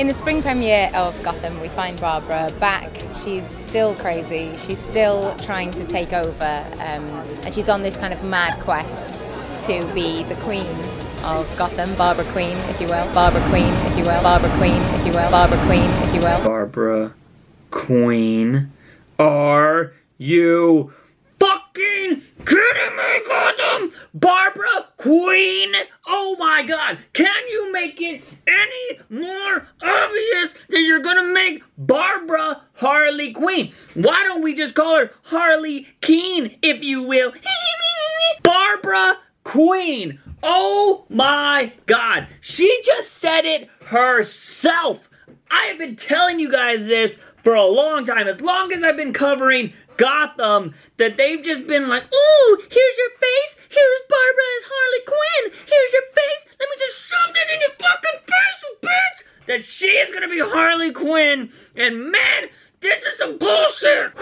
In the spring premiere of Gotham, we find Barbara back. She's still crazy. She's still trying to take over, and she's on this kind of mad quest to be the queen of Gotham. Barbara Queen, if you will. Barbara Queen, if you will. Barbara Queen, if you will. Barbara Queen, if you will. Barbara Queen. Are you fucking kidding me, Gotham? Barbara Queen? Oh my god, can you make it any more obvious that you're gonna make Barbara Harley Quinn? Why don't we just call her Harley Quinn, if you will? Barbara Queen. Oh my god, she just said it herself. I have been telling you guys this for a long time, as long as I've been covering Gotham, that they've just been like, ooh, here's your face, here's Barbara as Harley Quinn, here's your face, let me just shove this in your fucking face, bitch, that she is gonna be Harley Quinn, and man, this is some bullshit.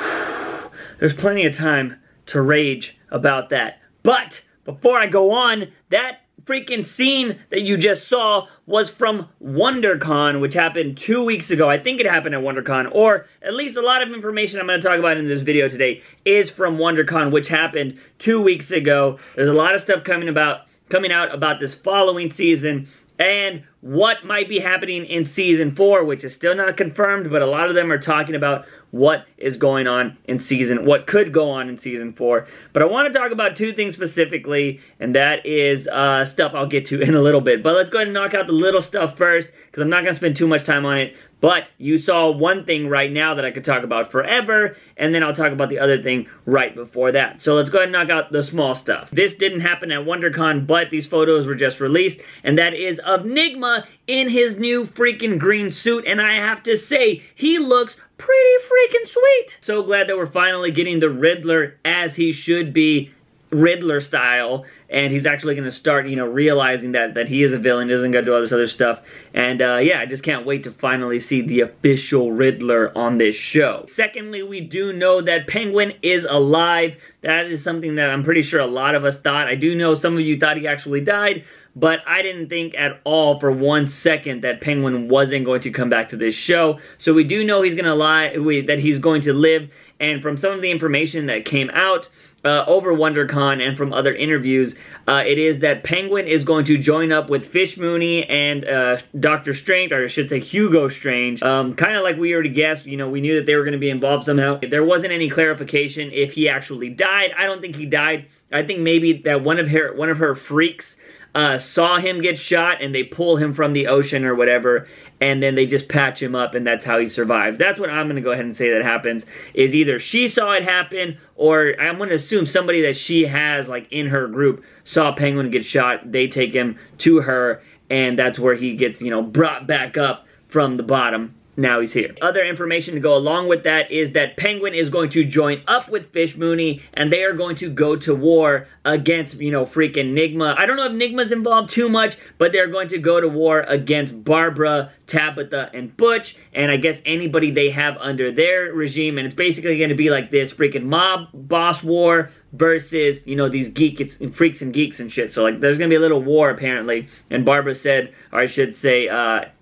There's plenty of time to rage about that, but before I go on, that freaking scene that you just saw was from WonderCon, which happened 2 weeks ago. I think it happened at WonderCon, or at least a lot of information I'm going to talk about in this video today is from WonderCon, which happened 2 weeks ago. There's a lot of stuff coming out about this following season and what might be happening in season 4, which is still not confirmed, but a lot of them are talking about what is going on in what could go on in season 4. But I want to talk about two things specifically, and that is stuff I'll get to in a little bit. But let's go ahead and knock out the little stuff first, because I'm not going to spend too much time on it. But you saw one thing right now that I could talk about forever, and then I'll talk about the other thing right before that. So let's go ahead and knock out the small stuff. This didn't happen at WonderCon, but these photos were just released, and that is of Nigma in his new freaking green suit, and I have to say, he looks pretty freaking sweet. So glad that we're finally getting the Riddler as he should be, Riddler style, and he's actually going to start, you know, realizing that he is a villain, doesn't go do all this other stuff, and yeah, I just can't wait to finally see the official Riddler on this show. Secondly, we do know that Penguin is alive. That is something that I'm pretty sure a lot of us thought. I do know some of you thought he actually died, but I didn't think at all for 1 second that Penguin wasn't going to come back to this show. So we do know he's going to that he's going to live, and from some of the information that came out over WonderCon and from other interviews, it is that Penguin is going to join up with Fish Mooney and Dr. Strange, or I should say Hugo Strange. Kind of like we already guessed, you know, we knew that they were going to be involved somehow. There wasn't any clarification if he actually died. I don't think he died. I think maybe that one of her freaks saw him get shot and they pull him from the ocean or whatever, and then they just patch him up, and that's how he survives. That's what I'm going to go ahead and say that happens, is either she saw it happen, or I'm going to assume somebody that she has, like, in her group saw Penguin get shot, they take him to her, and that's where he gets, you know, brought back up from the bottom. Now he's here. Other information to go along with that is that Penguin is going to join up with Fish Mooney, and they are going to go to war against, you know, freaking Nigma. I don't know if Nigma's involved too much, but they're going to go to war against Barbara, Tabitha, and Butch, and I guess anybody they have under their regime, and it's basically going to be like this freaking mob boss war versus, you know, these freaks and geeks and shit. So, like, there's going to be a little war, apparently, and Barbara said, or I should say,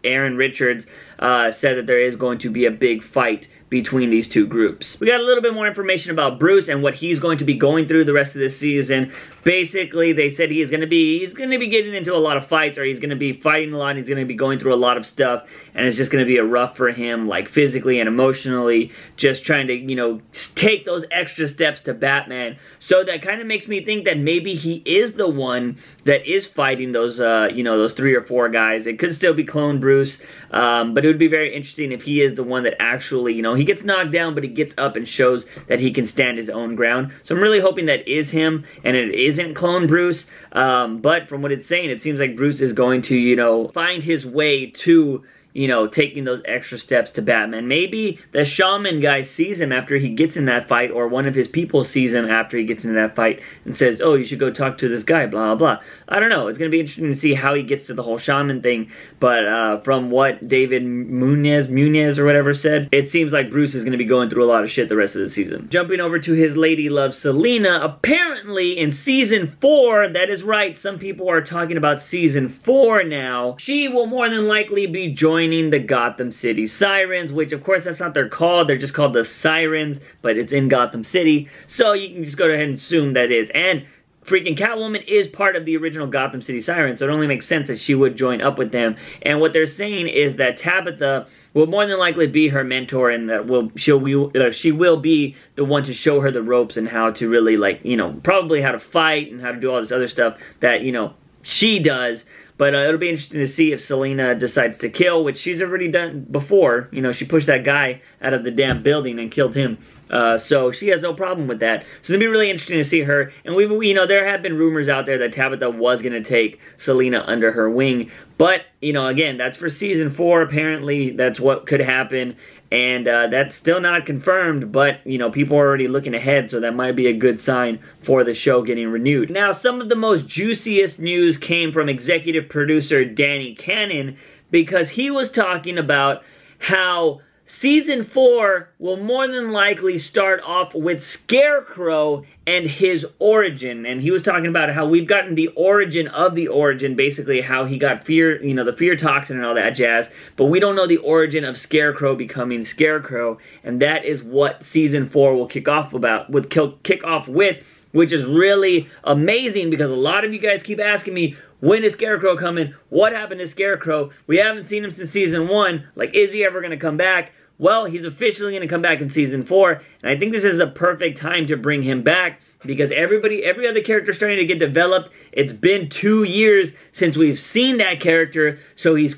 Aaron Richards said that there is going to be a big fight between these two groups. We got a little bit more information about Bruce and what he's going to be going through the rest of this season. Basically, they said he's going to be getting into a lot of fights, or he's going to be fighting a lot, and he's going to be going through a lot of stuff, and it's just going to be a rough for him, like physically and emotionally, just trying to, you know, take those extra steps to Batman. So that kind of makes me think that maybe he is the one that is fighting those, you know, those 3 or 4 guys. It could still be clone Bruce, but it would be very interesting if he is the one that actually, you know, he gets knocked down, but he gets up and shows that he can stand his own ground. So I'm really hoping that is him, and it isn't clone Bruce. But from what it's saying, it seems like Bruce is going to, you know, find his way to, you know, taking those extra steps to Batman. Maybe the shaman guy sees him after he gets in that fight, or one of his people sees him after he gets into that fight and says, oh, you should go talk to this guy, blah, blah, blah. I don't know. It's going to be interesting to see how he gets to the whole shaman thing, but from what David Munez or whatever said, it seems like Bruce is going to be going through a lot of shit the rest of the season. Jumping over to his lady love, Selina, apparently in Season 4, that is right, some people are talking about Season 4 now, she will more than likely be joined joining the Gotham City Sirens, which of course that's not their called. They're just called the Sirens, but it's in Gotham City. So you can just go ahead and assume that is. And freaking Catwoman is part of the original Gotham City Sirens, so it only makes sense that she would join up with them. And what they're saying is that Tabitha will more than likely be her mentor, and that she will be the one to show her the ropes and how to really, like, you know, probably how to fight and how to do all this other stuff that, you know, she does. But it'll be interesting to see if Selina decides to kill, which she's already done before. You know, she pushed that guy out of the damn building and killed him. So she has no problem with that. So it's going to be really interesting to see her. And you know, there have been rumors out there that Tabitha was going to take Selina under her wing. But, you know, again, that's for season 4. Apparently, that's what could happen. And that's still not confirmed, but, you know, people are already looking ahead, so that might be a good sign for the show getting renewed. Now, some of the most juiciest news came from executive producer Danny Cannon, because he was talking about how Season 4 will more than likely start off with Scarecrow and his origin. And he was talking about how we've gotten the origin, basically how he got fear, you know, the fear toxin and all that jazz. But we don't know the origin of Scarecrow becoming Scarecrow. And that is what Season 4 will kick off with, which is really amazing, because a lot of you guys keep asking me, when is Scarecrow coming? What happened to Scarecrow? We haven't seen him since Season 1. Like, is he ever going to come back? Well, he's officially going to come back in Season 4, and I think this is the perfect time to bring him back, because every other character is starting to get developed. It's been 2 years since we've seen that character, so you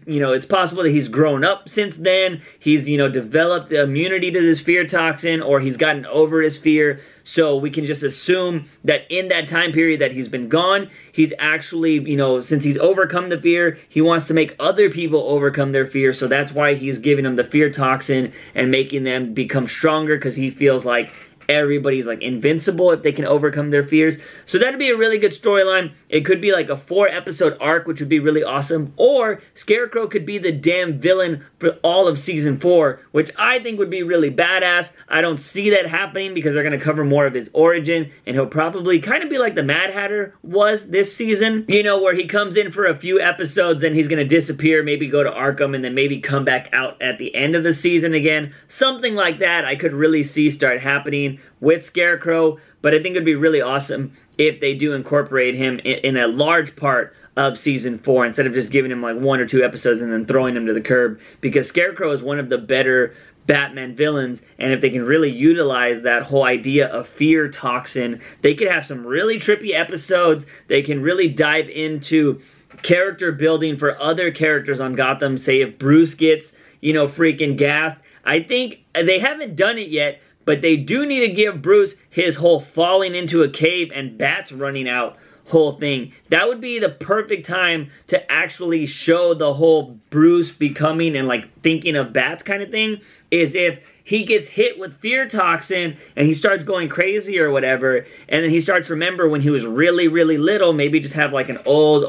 know, it's possible that he's grown up since then. He's, you know, developed the immunity to this fear toxin, or he's gotten over his fear. So we can just assume that in that time period that he's been gone, he's actually, you know, since he's overcome the fear, he wants to make other people overcome their fear. So that's why he's giving them the fear toxin and making them become stronger, because he feels like everybody's like invincible if they can overcome their fears. So that'd be a really good storyline. It could be like a 4-episode arc, which would be really awesome. Or Scarecrow could be the damn villain for all of Season 4, which I think would be really badass. I don't see that happening, because they're going to cover more of his origin, and he'll probably kind of be like the Mad Hatter was this season. You know, where he comes in for a few episodes, then he's going to disappear, maybe go to Arkham, and then maybe come back out at the end of the season again. Something like that I could really see start happening with Scarecrow, but I think it would be really awesome if they do incorporate him in a large part of Season 4, instead of just giving him like 1 or 2 episodes and then throwing him to the curb, because Scarecrow is one of the better Batman villains, and if they can really utilize that whole idea of fear toxin, they could have some really trippy episodes. They can really dive into character building for other characters on Gotham. Say if Bruce gets, you know, freaking gassed. I think they haven't done it yet, but they do need to give Bruce his whole falling into a cave and bats running out whole thing. That would be the perfect time to actually show the whole Bruce becoming and like thinking of bats kind of thing, is if he gets hit with fear toxin and he starts going crazy or whatever, and then he starts to remember when he was really, really little, maybe just have like an old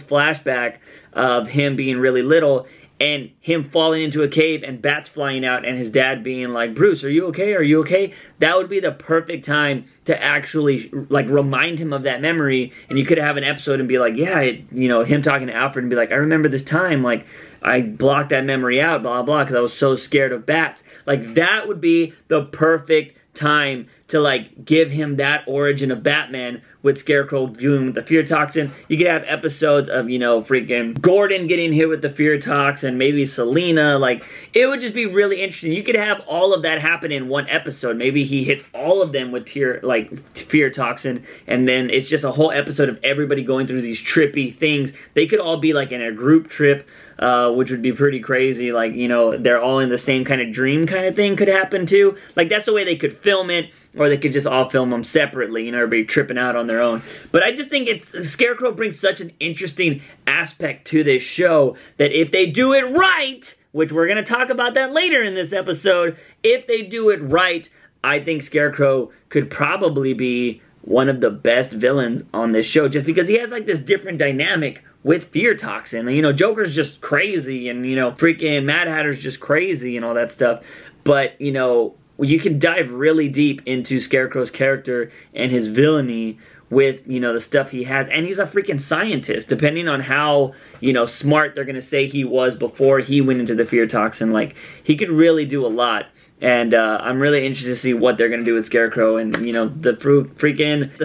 flashback of him being really little, and him falling into a cave and bats flying out and his dad being like, Bruce, are you okay? Are you okay? That would be the perfect time to actually like remind him of that memory. And you could have an episode and be like, yeah, you know, him talking to Alfred and be like, I remember this time, like I blocked that memory out, blah, blah, because I was so scared of bats. Like that would be the perfect time to like give him that origin of Batman, with Scarecrow dealing with the fear toxin. You could have episodes of, you know, freaking Gordon getting hit with the fear toxin, maybe Selina. Like, it would just be really interesting. You could have all of that happen in one episode. Maybe he hits all of them with fear toxin, and then it's just a whole episode of everybody going through these trippy things. They could all be like in a group trip, which would be pretty crazy. Like, you know, they're all in the same kind of dream kind of thing could happen too. Like, that's the way they could film it. Or they could just all film them separately, you know, everybody tripping out on their own. But I just think Scarecrow brings such an interesting aspect to this show that if they do it right, which we're going to talk about that later in this episode, if they do it right, I think Scarecrow could probably be one of the best villains on this show, just because he has like this different dynamic with fear toxin. You know, Joker's just crazy, and, you know, freaking Mad Hatter's just crazy and all that stuff. But, you know, you can dive really deep into Scarecrow's character and his villainy with, you know, the stuff he has. And he's a freaking scientist, depending on how, you know, smart they're going to say he was before he went into the fear toxin. Like, he could really do a lot. And I'm really interested to see what they're going to do with Scarecrow. And, you know, the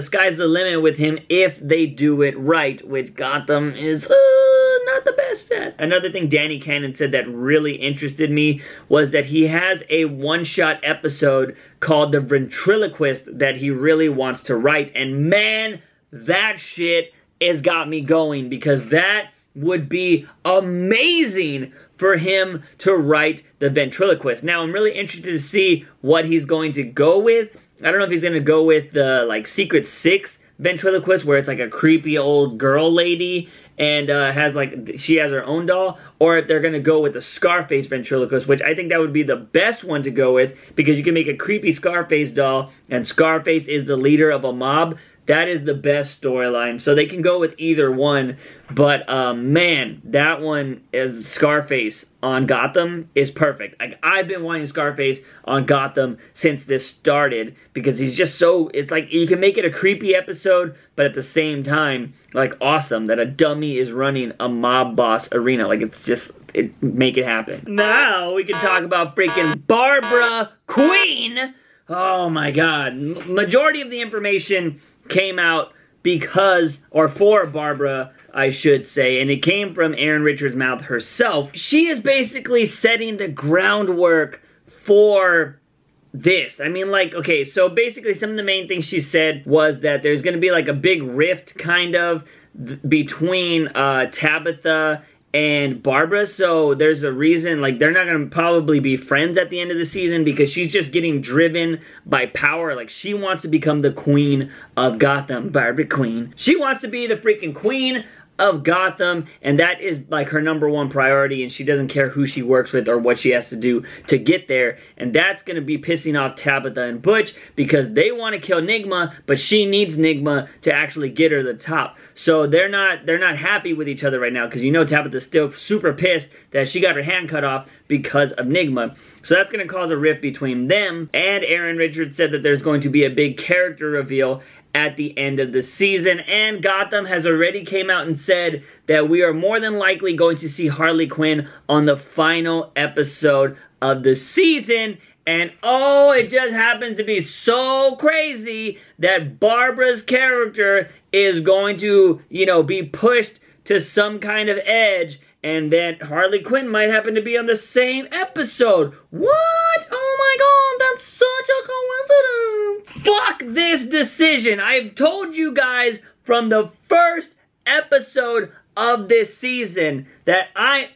sky's the limit with him if they do it right, which Gotham is not the best at. Another thing Danny Cannon said that really interested me was that he has a one-shot episode called The Ventriloquist that he really wants to write. And man, that shit has got me going, because that would be amazing for him to write The Ventriloquist. Now, I'm really interested to see what he's going to go with. I don't know if he's going to go with the, like, Secret Six ventriloquist, where it's like a creepy old girl lady and she has her own doll, or if they're going to go with the Scarface ventriloquist, which I think that would be the best one to go with, because you can make a creepy Scarface doll, and Scarface is the leader of a mob. That is the best storyline. So they can go with either one. But, man, that one is Scarface on Gotham is perfect. Like, I've been wanting Scarface on Gotham since this started, because he's just so, it's like, you can make it a creepy episode, but at the same time, like, awesome that a dummy is running a mob boss arena. Like, it's just, make it happen. Now we can talk about freaking Barbara Queen. Oh my God. Majority of the information came out for Barbara, I should say, and it came from Erin Richards' mouth herself. She is basically setting the groundwork for this. I mean, like, okay, so basically some of the main things she said was that there's going to be like a big rift kind of between Tabitha and Barbara, so there's a reason, like, they're not going to probably be friends at the end of the season, because she's just getting driven by power. Like, she wants to become the queen of Gotham. Barbara Queen. She wants to be the freaking queen of Gotham, and that is like her #1 priority, and she doesn't care who she works with or what she has to do to get there. And that's going to be pissing off Tabitha and Butch, because they want to kill Nigma, but she needs Nigma to actually get her to the top. So they're not happy with each other right now, because you know Tabitha's still super pissed that she got her hand cut off because of Nigma. So that's going to cause a rift between them. And Erin Richards said that there's going to be a big character reveal at the end of the season, and Gotham has already came out and said that we are more than likely going to see Harley Quinn on the final episode of the season. And oh, it just happens to be so crazy that Barbara's character is going to, you know, be pushed to some kind of edge, and that Harley Quinn might happen to be on the same episode. What? Oh my God, that's such a coincidence. Fuck this decision. I've told you guys from the first episode of this season that I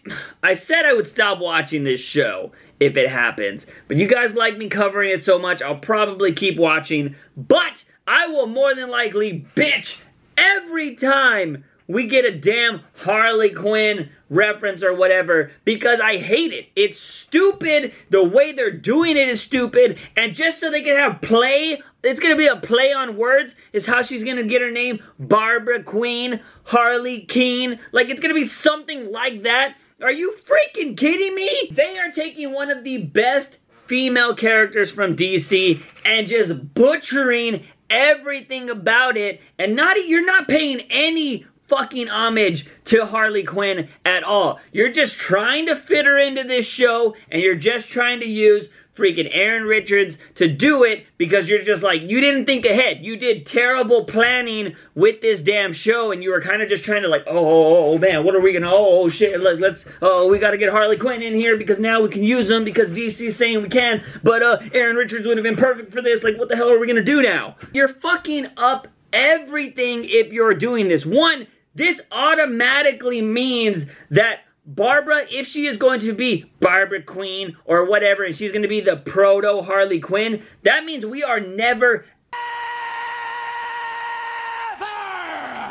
said I would stop watching this show if it happens. But you guys like me covering it so much, I'll probably keep watching. But I will more than likely bitch every time we get a damn Harley Quinn reference or whatever, because I hate it. It's stupid. The way they're doing it is stupid. And just so they can have play, it's going to be a play on words, is how she's going to get her name. Barbara Queen, Harley Keen. Like, it's going to be something like that. Are you freaking kidding me? They are taking one of the best female characters from DC and just butchering everything about it. And you're not paying any fucking homage to Harley Quinn at all. You're just trying to fit her into this show, and you're just trying to use freaking Erin Richards to do it, because you're just like, you didn't think ahead. You did terrible planning with this damn show, and you were kind of just trying to like, oh man, what are we gonna, oh shit, we gotta get Harley Quinn in here, because now we can use them, because DC's saying we can, but Erin Richards would have been perfect for this. Like, what the hell are we gonna do now? You're fucking up everything if you're doing this. One, this automatically means that Barbara, if she is going to be Barbara Queen or whatever, and she's going to be the proto Harley Quinn, that means we are never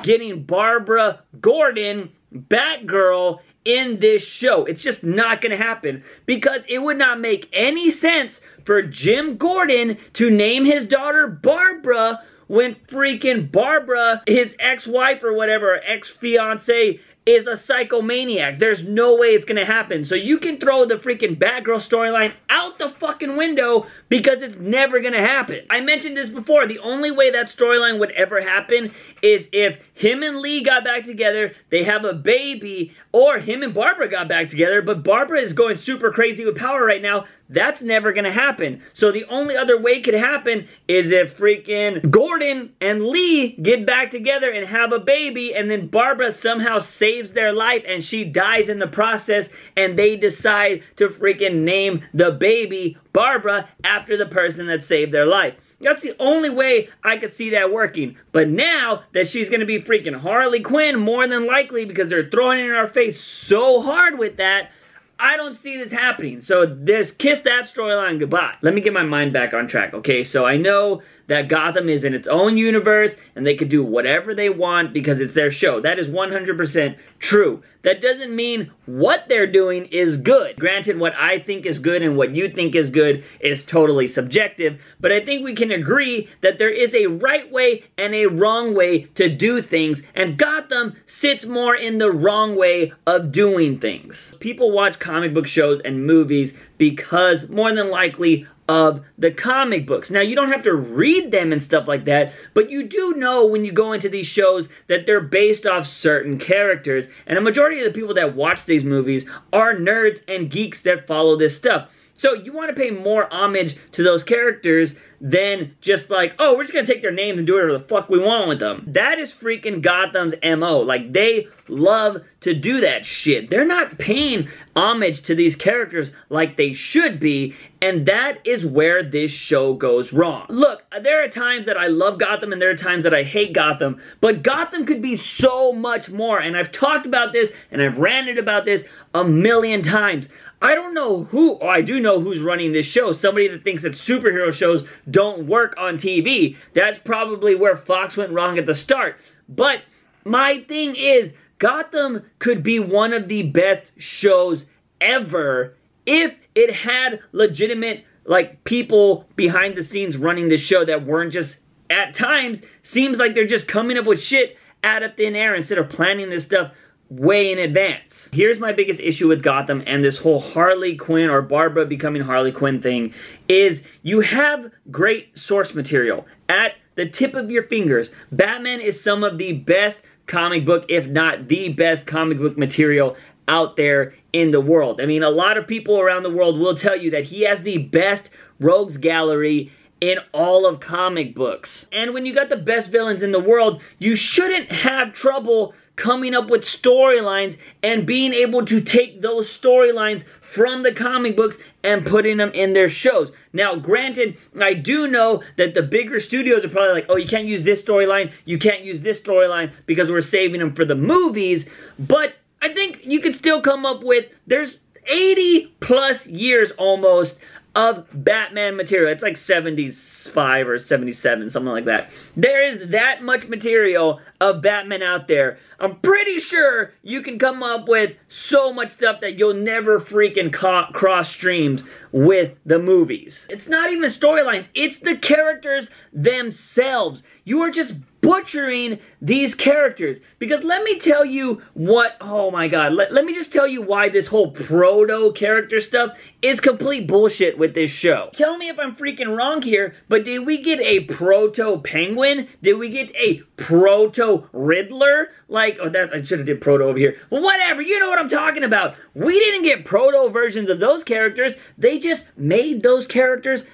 getting Barbara Gordon, Batgirl, in this show. It's just not going to happen, because it would not make any sense for Jim Gordon to name his daughter Barbara when freaking Barbara, his ex-wife or whatever, ex-fiance, is a psychomaniac. There's no way it's gonna happen. So you can throw the freaking Batgirl storyline out the fucking window because it's never gonna happen. I mentioned this before. The only way that storyline would ever happen is if him and Lee got back together, they have a baby, or him and Barbara got back together, but Barbara is going super crazy with power right now. That's never gonna happen. So the only other way it could happen is if freaking Gordon and Lee get back together and have a baby, and then Barbara somehow saves their life and she dies in the process, and they decide to freaking name the baby Barbara after the person that saved their life. That's the only way I could see that working. But now that she's going to be freaking Harley Quinn, more than likely, because they're throwing it in our face so hard with that, I don't see this happening. So just kiss that storyline goodbye. Let me get my mind back on track, okay? So I know that Gotham is in its own universe and they could do whatever they want because it's their show. That is 100% true. That doesn't mean what they're doing is good. Granted, what I think is good and what you think is good is totally subjective, but I think we can agree that there is a right way and a wrong way to do things, and Gotham sits more in the wrong way of doing things. People watch comic book shows and movies because, more than likely, of the comic books. Now, you don't have to read them and stuff like that, but you do know when you go into these shows that they're based off certain characters, and a majority of the people that watch these movies are nerds and geeks that follow this stuff. So you want to pay more homage to those characters than just like, oh, we're just going to take their names and do whatever the fuck we want with them. That is freaking Gotham's MO. Like, they love to do that shit. They're not paying homage to these characters like they should be, and that is where this show goes wrong. Look, there are times that I love Gotham and there are times that I hate Gotham, but Gotham could be so much more, and I've talked about this and I've ranted about this a million times. I don't know who, oh, I do know who's running this show. Somebody that thinks that superhero shows don't work on TV. That's probably where Fox went wrong at the start. But my thing is, Gotham could be one of the best shows ever if it had legitimate, like, people behind the scenes running this show that weren't just, at times, seems like they're just coming up with shit out of thin air instead of planning this stuff way in advance. Here's my biggest issue with Gotham and this whole Harley Quinn or Barbara becoming Harley Quinn thing is you have great source material at the tip of your fingers. Batman is some of the best comic book, if not the best comic book material out there in the world. I mean, a lot of people around the world will tell you that he has the best rogues gallery in all of comic books. And when you got the best villains in the world, you shouldn't have trouble coming up with storylines and being able to take those storylines from the comic books and putting them in their shows. Now, granted, I do know that the bigger studios are probably like, oh, you can't use this storyline, you can't use this storyline because we're saving them for the movies, but I think you could still come up with, there's 80 plus years almost of Batman material. It's like 75 or 77, something like that. There is that much material of Batman out there. I'm pretty sure you can come up with so much stuff that you'll never freaking cross streams with the movies. It's not even storylines, it's the characters themselves. You are just butchering these characters. Because let me tell you what, oh my god, let me just tell you why this whole proto-character stuff is complete bullshit with this show. Tell me if I'm freaking wrong here, but did we get a proto-Penguin? Did we get a proto-Riddler? Like, oh, that, I should have did proto over here. Well, whatever, you know what I'm talking about. We didn't get proto versions of those characters. They just made those characters,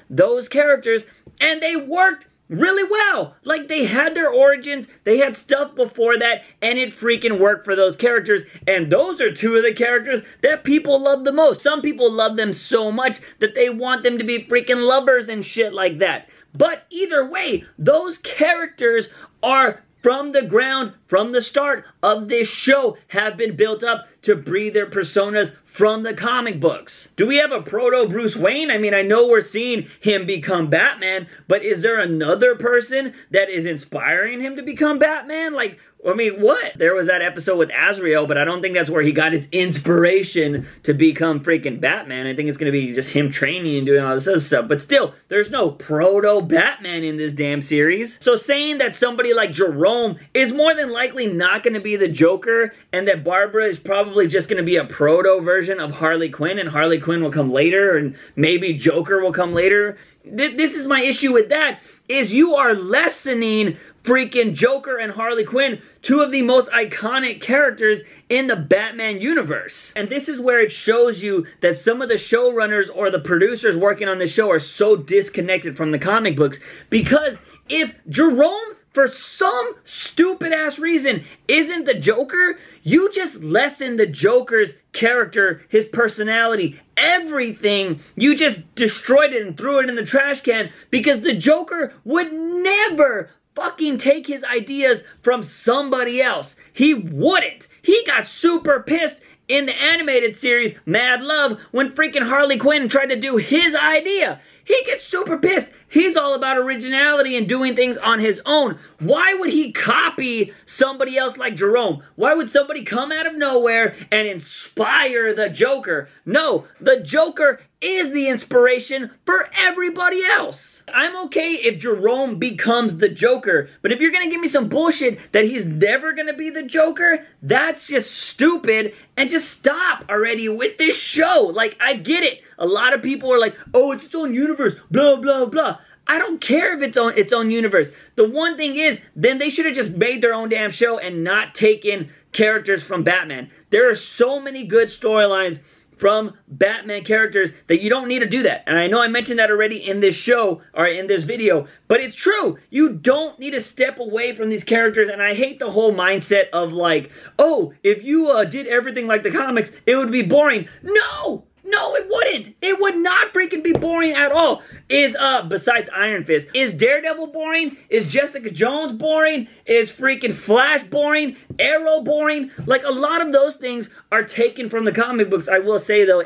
and they worked really well. Like, they had their origins, they had stuff before that, and it freaking worked for those characters. And those are two of the characters that people love the most. Some people love them so much that they want them to be freaking lovers and shit like that. But either way, those characters are from the ground, from the start of this show, have been built up to breathe their personas from the comic books. Do we have a proto Bruce Wayne? I mean, I know we're seeing him become Batman, but is there another person that is inspiring him to become Batman? Like, I mean, what? There was that episode with Azrael, but I don't think that's where he got his inspiration to become freaking Batman. I think it's going to be just him training and doing all this other stuff. But still, there's no proto-Batman in this damn series. So saying that somebody like Jerome is more than likely not going to be the Joker, and that Barbara is probably just going to be a proto version of Harley Quinn, and Harley Quinn will come later, and maybe Joker will come later. This is my issue with that, is you are lessening freaking Joker and Harley Quinn, two of the most iconic characters in the Batman universe. And this is where it shows you that some of the showrunners or the producers working on the show are so disconnected from the comic books. Because if Jerome, for some stupid ass reason, isn't the Joker, you just lessen the Joker's character, his personality, everything. You just destroyed it and threw it in the trash can, because the Joker would never fucking take his ideas from somebody else. He wouldn't. He got super pissed in the animated series Mad Love when freaking Harley Quinn tried to do his idea. He gets super pissed. He's all about originality and doing things on his own. Why would he copy somebody else like Jerome? Why would somebody come out of nowhere and inspire the Joker? No, the Joker is the inspiration for everybody else. I'm okay if Jerome becomes the Joker, but if you're gonna give me some bullshit that he's never gonna be the Joker, that's just stupid, and just stop already with this show. Like, I get it. A lot of people are like, oh, it's its own universe, blah, blah, blah. I don't care if it's its own universe. The one thing is, then they should have just made their own damn show and not taken characters from Batman. There are so many good storylines from Batman characters that you don't need to do that. And I know I mentioned that already in this show, or in this video, but it's true. You don't need to step away from these characters, and I hate the whole mindset of like, oh, if you did everything like the comics, it would be boring. No! No, it wouldn't. It would not freaking be boring at all. Besides Iron Fist, is Daredevil boring? Is Jessica Jones boring? Is freaking Flash boring? Arrow boring? Like, a lot of those things are taken from the comic books. I will say, though,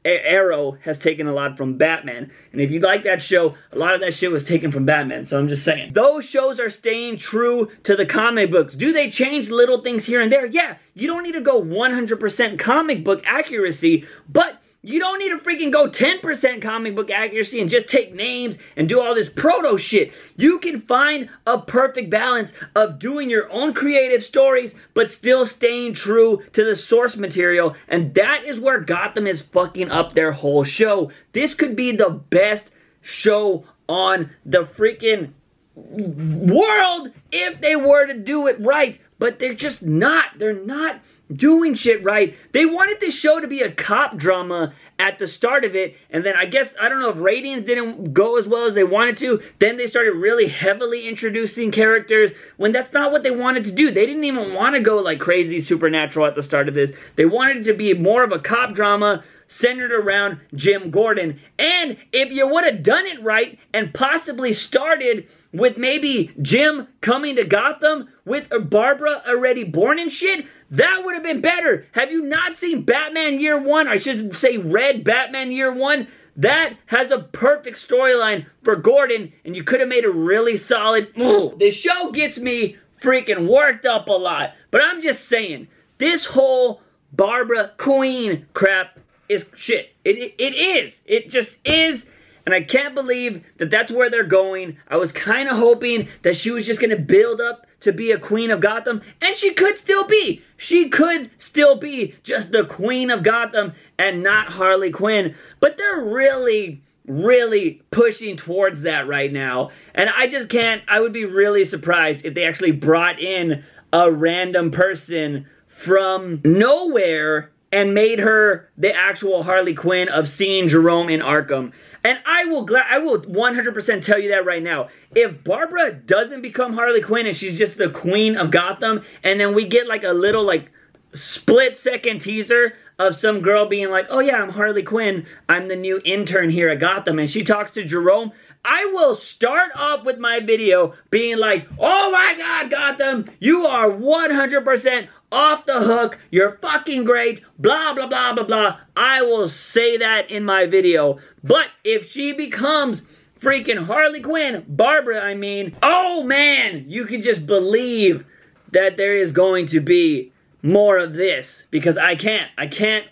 Arrow has taken a lot from Batman. And if you like that show, a lot of that shit was taken from Batman. So I'm just saying. Those shows are staying true to the comic books. Do they change little things here and there? Yeah. You don't need to go 100% comic book accuracy, but you don't need to freaking go 10% comic book accuracy and just take names and do all this proto shit. You can find a perfect balance of doing your own creative stories, but still staying true to the source material. And that is where Gotham is fucking up their whole show. This could be the best show on the freaking world if they were to do it right. But they're just not. They're not doing shit right. They wanted this show to be a cop drama at the start of it, and then I guess, I don't know if ratings didn't go as well as they wanted to, then they started really heavily introducing characters when that's not what they wanted to do. They didn't even want to go like crazy supernatural at the start of this. They wanted it to be more of a cop drama centered around Jim Gordon. And if you would have done it right and possibly started with maybe Jim coming to Gotham with Barbara already born and shit, that would have been better. Have you not seen Batman Year One? I should say read Batman Year One. That has a perfect storyline for Gordon, and you could have made a really solid move. This show gets me freaking worked up a lot, but I'm just saying, this whole Barbara Queen crap is shit. It is. It just is. And I can't believe that that's where they're going. I was kind of hoping that she was just going to build up to be a queen of Gotham. And she could still be. She could still be just the queen of Gotham and not Harley Quinn. But they're really, really pushing towards that right now. And I just can't. I would be really surprised if they actually brought in a random person from nowhere and made her the actual Harley Quinn of seeing Jerome in Arkham. And I will 100% tell you that right now. If Barbara doesn't become Harley Quinn and she's just the queen of Gotham, and then we get like a little like split-second teaser of some girl being like, oh yeah, I'm Harley Quinn, I'm the new intern here at Gotham, and she talks to Jerome, I will start off with my video being like, oh my God, Gotham, you are 100% off the hook, you're fucking great, blah, blah, blah, blah, blah. I will say that in my video. But if she becomes freaking Harley Quinn, Barbara, I mean, oh man, you can just believe that there is going to be more of this, because I can't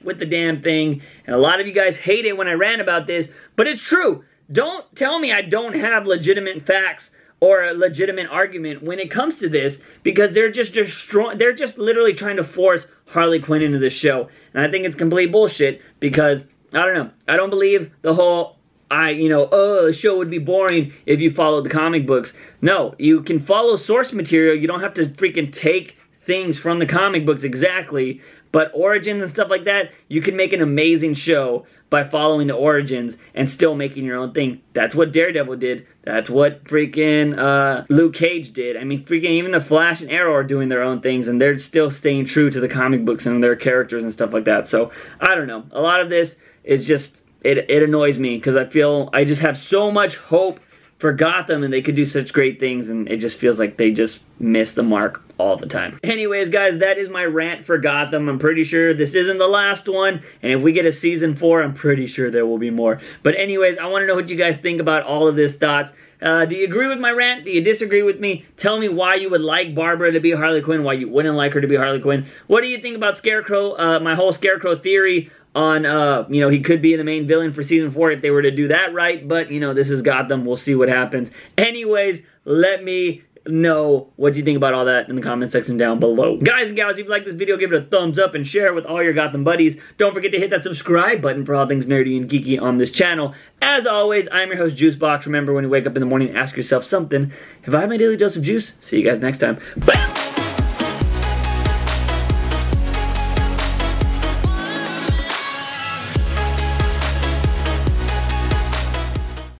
with the damn thing, and a lot of you guys hate it when I rant about this, but it's true. Don't tell me I don't have legitimate facts or a legitimate argument when it comes to this, because they're just literally trying to force Harley Quinn into this show, and I think it's complete bullshit, because, I don't know, I don't believe the whole, the show would be boring if you followed the comic books. No, you can follow source material, you don't have to freaking take things from the comic books exactly, but origins and stuff like that, you can make an amazing show by following the origins and still making your own thing. That's what Daredevil did. That's what freaking Luke Cage did. I mean, freaking even the Flash and Arrow are doing their own things, and they're still staying true to the comic books and their characters and stuff like that. So, I don't know. A lot of this is just, it annoys me, because I just have so much hope for Gotham, and they could do such great things, and it just feels like they just miss the mark all the time. Anyways, guys, that is my rant for Gotham. I'm pretty sure this isn't the last one, and if we get a season 4, I'm pretty sure there will be more. But anyways, I want to know what you guys think about all of this thoughts. Do you agree with my rant? Do you disagree with me? Tell me why you would like Barbara to be Harley Quinn, why you wouldn't like her to be Harley Quinn. What do you think about Scarecrow? My whole Scarecrow theory on, he could be the main villain for season 4 if they were to do that right, but, this is Gotham. We'll see what happens. Anyways, let me know what you think about all that in the comment section down below. Guys and gals, if you like this video, give it a thumbs up and share it with all your Gotham buddies. Don't forget to hit that subscribe button for all things nerdy and geeky on this channel. As always, I'm your host, JUICEbox. Remember, when you wake up in the morning, ask yourself something. Have I had my daily dose of juice? See you guys next time. Bye!